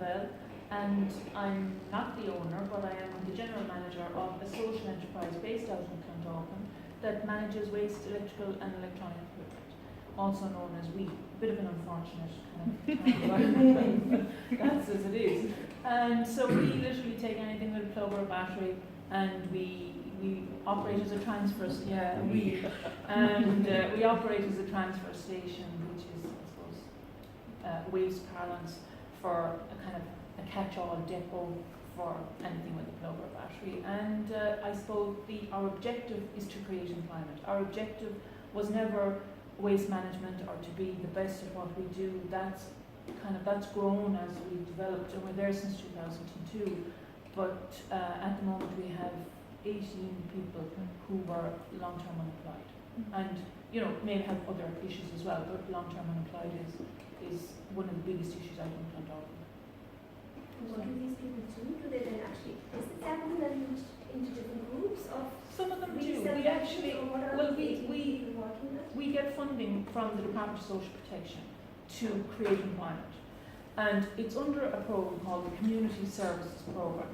Bell, and I'm not the owner, but I am the general manager of a social enterprise based out in Clondalkin that manages waste, electrical and electronic equipment, also known as WE. Bit of an unfortunate kind of that's as it is. And so we literally take anything with a plug or a battery, and we operate as a transfer. We operate as a transfer station, which is, I suppose, waste parlance for a kind of a catch-all depot for anything with a plug or a battery. And I suppose our objective is to create employment. Our objective was never waste management or to be the best at what we do. That's grown as we've developed, and we're there since 2002. But at the moment we have 18 people who were long-term unemployed, and may have other issues as well. But long-term unemployed is one of the biggest issues out in Clondalkin. What do these people do? Do they then actually, is it separate then into different groups of? Some of them do. We actually, we get funding from the Department of Social Protection to create employment, and it's under a program called the Community Services Program,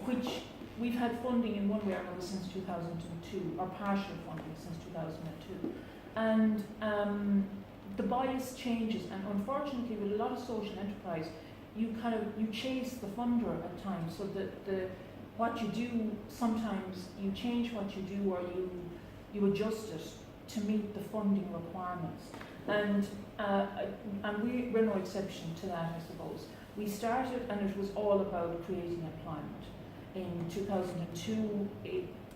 which we've had funding in one way or another since 2002, or partial funding since 2002, and the bias changes, and unfortunately with a lot of social enterprise, you chase the funder at times, so that what you do, sometimes you change what you do, or you adjust it to meet the funding requirements. And we're no exception to that, I suppose. We started, and it was all about creating employment. In 2002,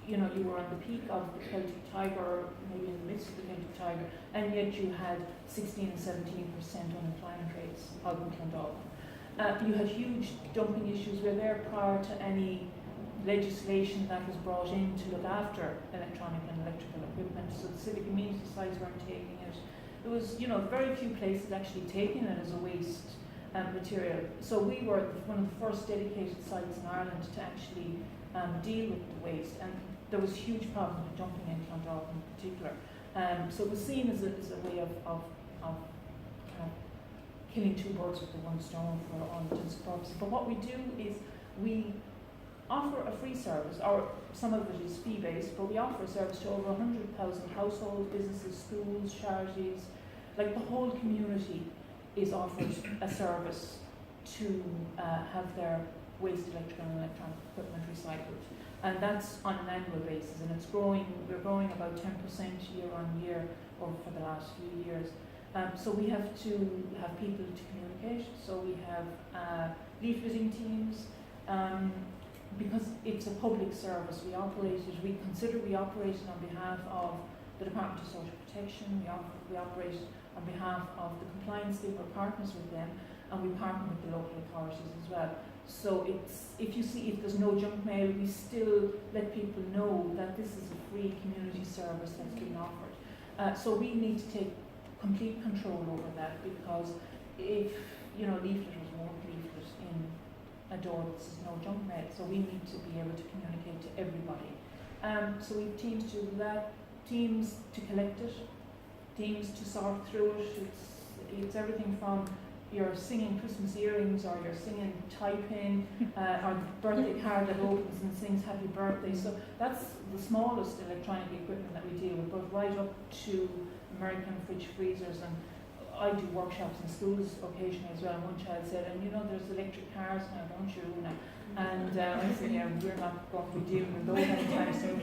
you were on the peak of the Celtic Tiger, maybe in the midst of the Celtic Tiger, and yet you had 16 and 17% unemployment rates out in Clondalkin. You had huge dumping issues. We're there prior to any legislation that was brought in to look after electronic and electrical equipment, so the civic amenity societies weren't taking it. There was, very few places actually taking it as a waste material. So we were one of the first dedicated sites in Ireland to actually deal with the waste, and there was huge problems with dumping in Clondalkin in particular. So it was seen as a way of killing two birds with the one stone for all intents and purposes. But what we do is we offer a free service, or some of it is fee-based, but we offer a service to over 100,000 households, businesses, schools, charities. Like the whole community is offered a service to have their waste, electrical and electronic equipment recycled. And that's on an annual basis, and it's growing. We're growing about 10% year on year over for the last few years. So we have to have people to communicate. So we have leafleting teams, because it's a public service. We operate on behalf of the Department of Social Protection. We operate on behalf of the compliance team. We're partners with them, and we partner with the local authorities as well. So if there's no junk mail, we still let people know that this is a free community service that's being offered. So we need to take complete control over that, because if leafleters won't leaflet in a door that says no junk mail, so we need to be able to communicate to everybody. So we have teams to do that, teams to collect it, teams to sort through it. It's everything from your singing Christmas earrings, or your singing typing, or the birthday card that opens and sings happy birthday. So that's the smallest electronic equipment that we deal with, but right up to American fridge freezers. And I do workshops in schools occasionally as well. And one child said, and there's electric cars now, don't you? And I said, yeah, we're not going to be dealing with those anytime soon.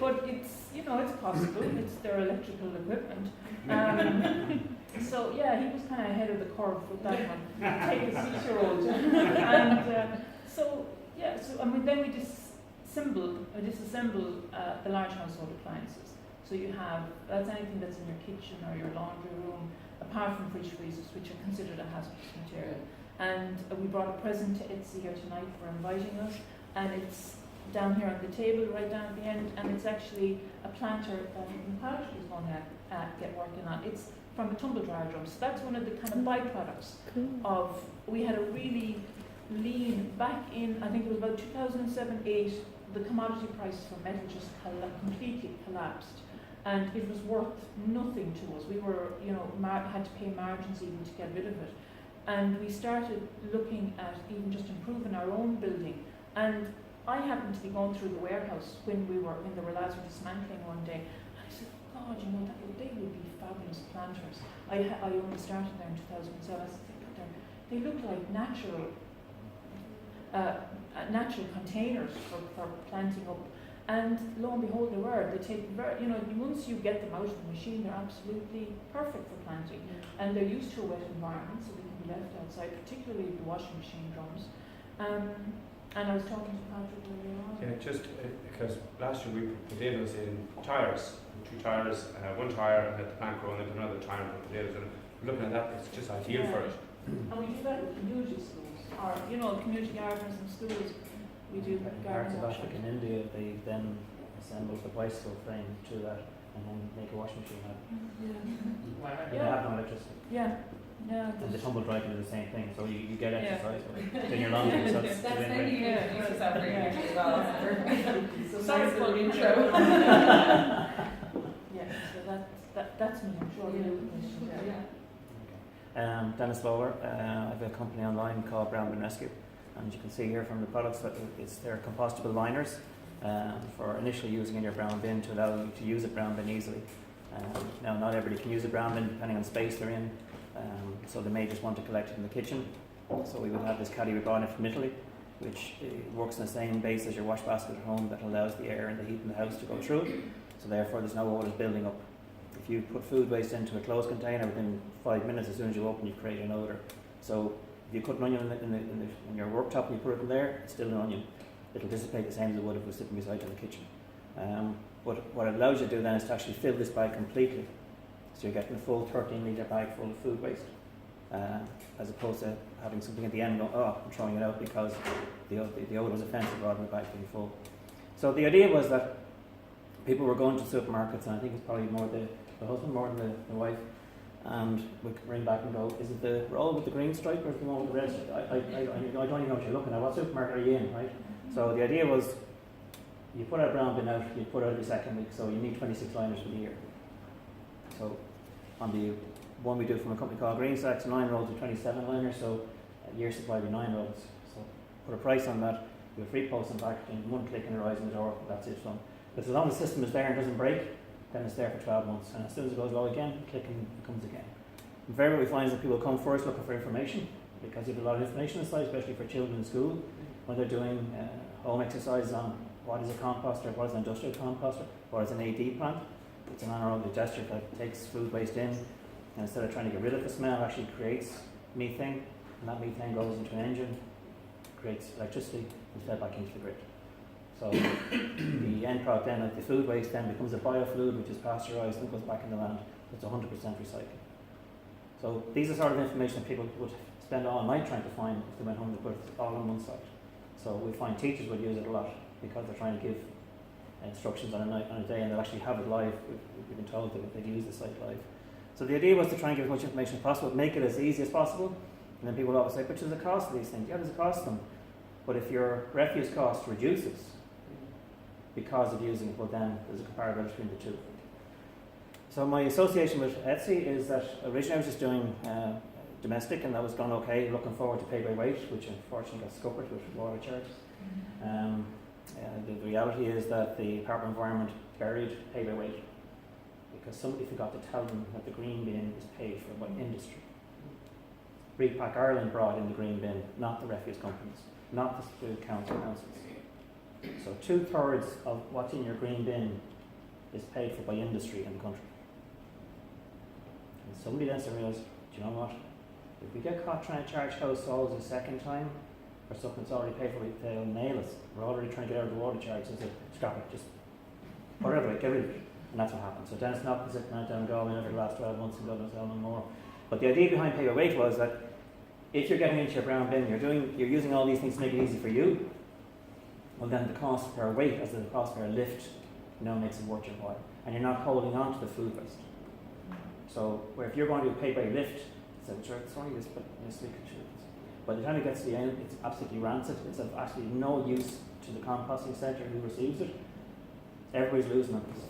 But it's possible. It's their electrical equipment. So yeah, he was kind of ahead of the curve with that one. Take a 6-year-old. And then we disassemble the large household appliances. So that's anything that's in your kitchen or your laundry room, apart from fridge freezers, which are considered a hazardous material. And we brought a present to Etsy here tonight for inviting us, and it's down here on the table, right down at the end, and it's actually a planter that Patrick is going to get working on. It's from a tumble dryer drum. So that's one of the kind of byproducts of, we had a really lean, back in, I think it was about 2007-8, the commodity prices for metal just completely collapsed. And it was worth nothing to us. We were, had to pay margins even to get rid of it. and we started looking at even just improving our own building. And I happened to be going through the warehouse when the lads were dismantling one day. I said, God, you know, they would be fabulous planters. I only started there in 2007. I said, they look like natural containers for planting up. And lo and behold, they were. They take once you get them out of the machine, they're absolutely perfect for planting. And they're used to a wet environment, so they can be left outside, particularly the washing machine drums. And I was talking to Patrick earlier on. Yeah, just because last year we put potatoes in tyres, 2 tyres, 1 tyre and had the plant growing into another tyre and put potatoes in it. Looking at that, it's just ideal for it. And we do that with community schools, or community gardens and schools. We do In parts garden of washing. Africa and India, they then assemble the bicycle frame to that and then make a washing machine out of it. Yeah. They have no electricity. Yeah. Yeah. And the tumble dry can do the same thing, so you get Yeah. exercise in your laundry. So it's That's win-win. maybe use that for Yeah. as well. So Sorry for the intro. Yeah, so that's me, I'm sure. Dennis Lawler, I have a company online called Brown Bin Rescue, and you can see here from the products that they're compostable liners for initially using in your brown bin to allow you to use a brown bin easily. Now, not everybody can use a brown bin depending on the space they're in, so they may just want to collect it in the kitchen. So we would have this caddy we brought in from Italy, which works on the same base as your wash basket at home, that allows the air and the heat in the house to go through it. So therefore there's no odours building up. If you put food waste into a closed container, within 5 minutes as soon as you open, you create an odour. So if you cut an onion in your worktop and you put it in there, it's still an onion. It'll dissipate the same as it would if it was sitting beside you in the kitchen. But what it allows you to do then is to actually fill this bag completely. So you're getting a full 13-litre bag full of food waste, as opposed to having something at the end going, oh, I'm throwing it out because the odour was offensive rather than the bag being full. So the idea was that people were going to supermarkets, and I think it's probably more the husband more than the wife, and we could ring back and go, is it the roll with the green stripe or is it the one with the red stripe? I don't even know what you're looking at. What supermarket are you in, right? So the idea was, you put our brown bin out, you put it every second week, so you need 26 liners for the year. So on the one we do from a company called Green Sacks, 9 rolls of 27 liners, so a year supply would be 9 rolls. So put a price on that, you have free post and packaging, 1 click and it arrives in the door, that's it. So because as long as the system is there and doesn't break, then it's there for 12 months. And as soon as it goes low again, click and it comes again. And very what we find is that people come first looking for information, because you have a lot of information inside, especially for children in school, when they're doing home exercises on what is a composter, what is an industrial composter, what is an AD plant. It's an anaerobic digester that takes food waste in, and instead of trying to get rid of the smell, actually creates methane, and that methane goes into an engine, creates electricity, and fed back into the grid. So the end product then, like the food waste, then becomes a biofluid, which is pasteurised and goes back in the land. It's 100% recycled. So these are sort of information that people would spend all night trying to find if they went home to put it all on one site. So we find teachers would use it a lot because they're trying to give instructions on a day, and they'll actually have it live. We've been told that they'd use the site live. So the idea was to try and give as much information as possible, make it as easy as possible, and then people will always say, but there's a cost to these things. Yeah, there's a cost to them. But if your refuse cost reduces because of using it, well then there's a comparability between the two. So my association with Etsy is that originally I was just doing domestic, and that was gone okay, looking forward to pay by weight, which unfortunately got scuppered with water charges. The reality is that the Department of Environment buried pay by weight because somebody forgot to tell them that the green bin is paid for by industry. Repack Ireland brought in the green bin, not the refuse companies, not the food councils. So 2/3 of what's in your green bin is paid for by industry in the country. And somebody then realised, do you know what? If we get caught trying to charge households a second time for something that's already paid for, they'll nail us. We're already trying to get out of the water charge, so they scrap it, just put it away, get rid of it. And that's what happened. So Dennis knocked the down and go over the last 12 months and God knows how long more. But the idea behind pay by weight was that if you're getting into your brown bin, you're using all these things to make it easy for you, well then the cost per weight as the cost per lift makes it worth your while. And you're not holding on to the food waste. So where if you're going to pay by lift, it's only this week or two. By the time it gets to the end, it's absolutely rancid. It's of actually no use to the composting centre who receives it. Everybody's losing on this.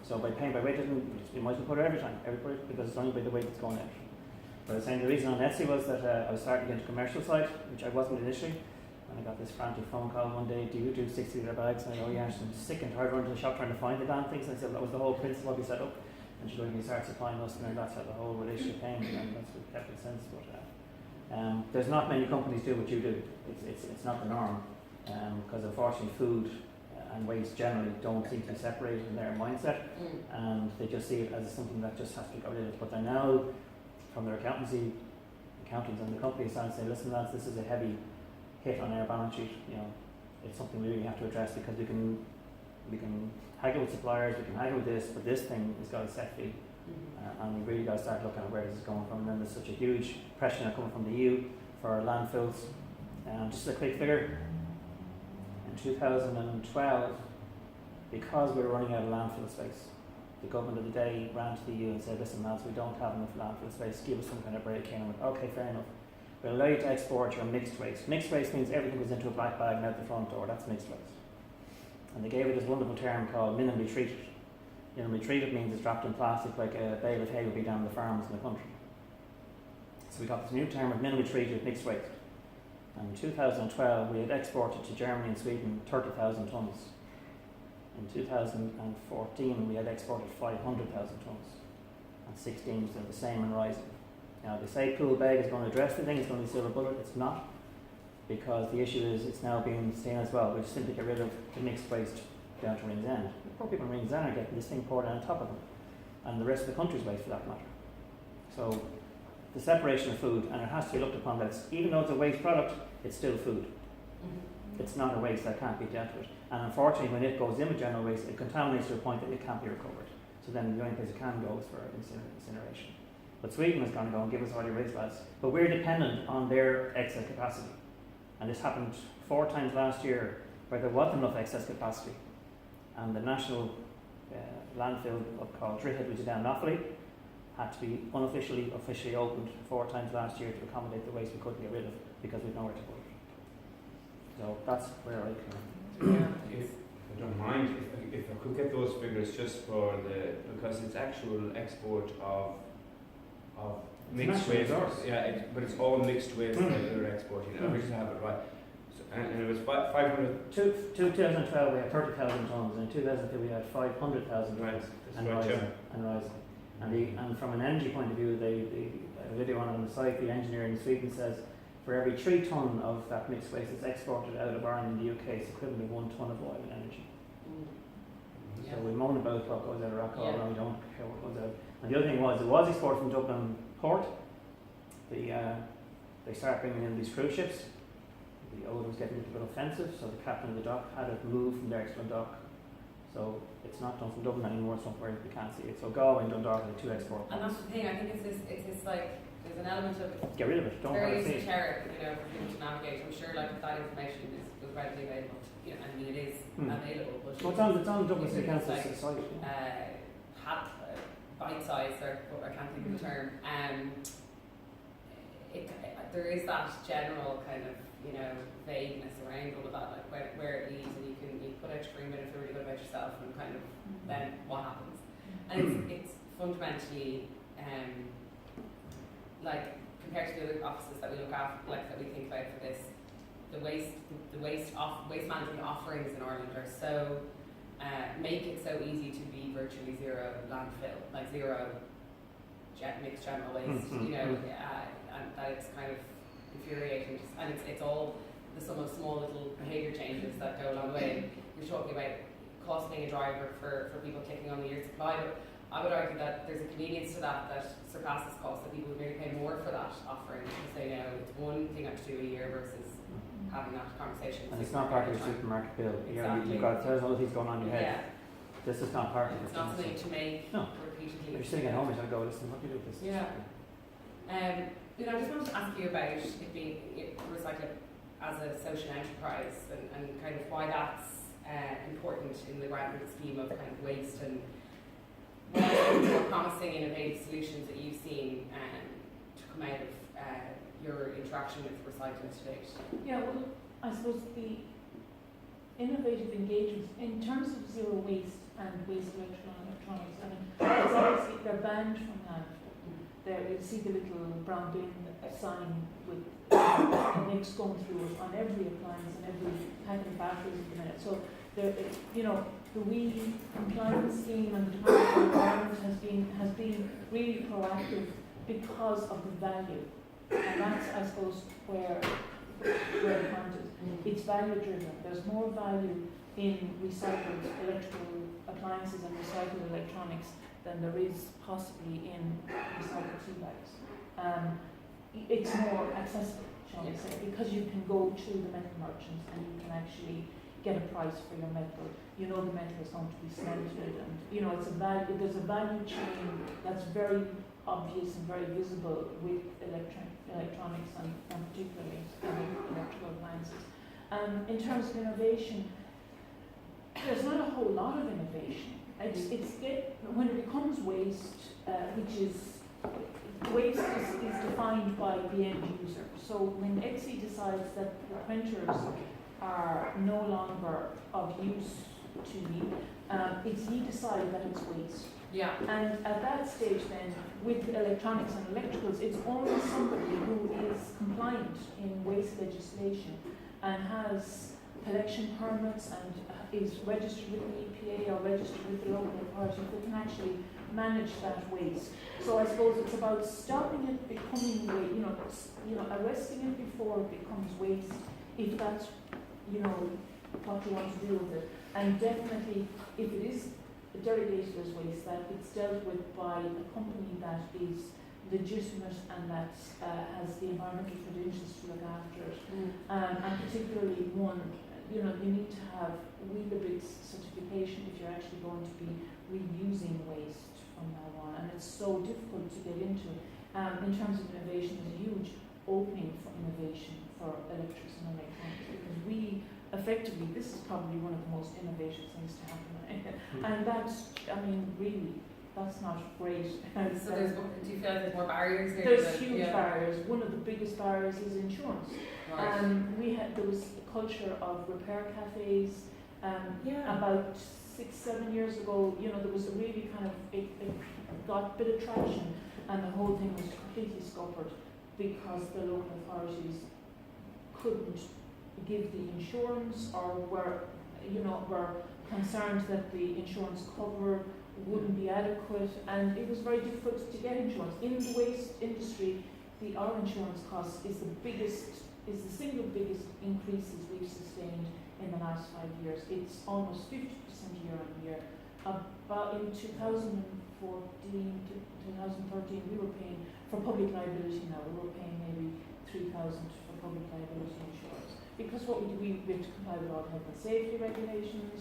So by paying by weight, you might as well put it every time, because it's only by the weight that's going out. But I was saying the reason on Etsy was that I was starting to get into commercial side, which I wasn't initially. And I got this frantic phone call one day, do you do 60-litre bags? And I go, yeah, I'm sick and tired running to the shop trying to find the damn things. And I said, that was the whole principle we set up. And she goes, you start supplying us, and that's how the whole relationship came, and that's what kept it sense. But there's not many companies do what you do. It's not the norm, because unfortunately food and waste generally don't seem to be separated in their mindset, and they just see it as something that just has to be got rid of. But they're now, from their accountants and the companies, starting to say, listen lads, this is a heavy hit on our balance sheet. You know, it's something we really have to address, because we can haggle with suppliers, we can haggle with this, but this thing has got a set fee, and we really got to start looking at where this is going from. And then there's such a huge pressure now coming from the EU for landfills. Just a quick figure, in 2012, because we were running out of landfill space, the government of the day ran to the EU and said, listen lads, we don't have enough landfill space, give us some kind of break in. And we went, okay, fair enough. We'll allow you to export your mixed waste. Mixed waste means everything goes into a black bag and out the front door, that's mixed waste. And they gave it this wonderful term called minimally treated. Minimally treated means it's wrapped in plastic like a bale of hay would be down the farms in the country. So we got this new term of minimally treated mixed waste. And in 2012 we had exported to Germany and Sweden 30,000 tonnes. In 2014 we had exported 500,000 tonnes. And 16 was the same and rising. Now they say pool bag is going to address the thing, it's going to be silver bullet. It's not, because the issue is it's now being seen as well. We simply get rid of the mixed waste down to Rings End. The poor people in Rings End are getting this thing poured on top of them, and the rest of the country's waste for that matter. So the separation of food, and it has to be looked upon that even though it's a waste product, it's still food. It's not a waste that can't be dealt with. And unfortunately, when it goes in with general waste, it contaminates to a point that it can't be recovered. So then the only place it can go is for incineration. But Sweden is going to go and give us all your waste, lads. But we're dependent on their excess capacity. And this happened 4 times last year where there wasn't enough excess capacity. And the national landfill called Dublin Head, which is down in Offaly, had to be officially opened 4 times last year to accommodate the waste we couldn't get rid of because we've nowhere to put it. So that's where I come. If I don't mind, if I could get those figures just for because it's actual export of mixed waste. Yeah, but it's all mixed waste that they're exporting. I just have it right. So, and it was 500. 2012 we had 30,000 tonnes, and in 2002 we had 500,000 tonnes, and rising. And from an energy point of view, a video on the site, the engineer in Sweden says for every 3 tonne of that mixed waste that's exported out of Ireland in the UK, it's equivalent to 1 tonne of oil and energy. So we moan about what goes out of Rockall, and we don't care what goes out. And the other thing was, it was exported from Dublin port. They started bringing in these cruise ships. The odour was getting a little bit offensive, so the captain of the dock had it moved from the extra dock. So it's not done from Dublin anymore, it's somewhere we can't see it. So Galway and Dundalk are the 2 export points. And that's the thing, I think it's this like, there's an element of get rid of it, don't very have it. esoteric, for people to navigate. I'm sure like if that information was readily available, I mean it is available, but well, it's on Dublin City Council's like, site. bite size, or I can't think of the term. There is that general kind of vagueness around all of that, like where it leads, and you put out your green bin and feel really good about yourself, and kind of then what happens. And it's fundamentally like compared to the other offices that we look at, like that we think about for this, the waste management offerings in Ireland are so make it so easy to be virtually zero landfill, like zero mixed general waste, and that it's kind of infuriating. And it's all the sum of small little behaviour changes that go along the way. You're talking about cost being a driver for people clicking on the year supply, but I would argue that there's a convenience to that surpasses cost, that people would really pay more for that offering because they know it's one thing I have to do a year versus having that conversation. And it's not part of your supermarket bill. Exactly. You've got 1,000 other things going on in your head. Yeah. This is not part of it. It's not something to make repeatedly. You're sitting at home and you're going to go, listen, what do you do with this? Yeah. I just wanted to ask you about it being recycling as a social enterprise and kind of why that's important in the grand scheme of kind of waste, and what are the more promising, innovative solutions that you've seen to come out of your interaction with recycling to date? Yeah, well, I suppose the innovative engagement in terms of zero waste and waste electronics, I mean, it's obviously they're banned from landfill. there, you see the little brown bin sign with links going through it on every appliance and every packet of batteries at the minute. So there, you know, the WE compliance scheme and the Department of Environment has been really proactive because of the value, and that's, I suppose, where the point is. It's value driven. There's more value in recycled electrical appliances and recycled electronics than there is possibly in recycled tea bags. It's more accessible, shall we say, because you can go to the metal merchants and you can actually get a price for your metal. You know the metal is going to be smelted, and you know it's a value. There's a value chain that's very obvious and very visible with electronics and particularly electrical appliances. In terms of innovation, there's not a whole lot of innovation. When it becomes waste, waste is defined by the end user. So when Etsy decides that the printers are no longer of use to me, it's you decide that it's waste. Yeah. And at that stage then, with electronics and electricals, it's only somebody who is compliant in waste legislation and has collection permits and is registered with the EPA or registered with the local authority that can actually manage that waste. So I suppose it's about stopping it becoming waste, arresting it before it becomes waste, if that's, what you want to do with it. And definitely, if it is delegated as waste, that it's dealt with by a company that is legitimate and that has the environmental credentials to look after it. And particularly one, you need to have Weetabix certification if you're actually going to be reusing waste from now on. And it's so difficult to get into. In terms of innovation, there's a huge opening for innovation for electrics and electronics, because we effectively, this is probably one of the most innovative things to happen. And that's, really, that's not great. So do you feel like there's more barriers here? There's huge barriers. One of the biggest barriers is insurance. Right. There was a culture of repair cafes. About 6-7 years ago, there was a really kind of, it got a bit of traction, and the whole thing was completely scuppered because the local authorities couldn't give the insurance, or were concerned that the insurance cover wouldn't be adequate, and it was very difficult to get insurance. In the waste industry, our insurance cost is the single biggest increases we've sustained in the last 5 years. It's almost 50% year on year. About in 2014 to 2013, we were paying for public liability now. We were paying maybe $3,000 for public liability insurance, because what we have to comply with all health and safety regulations.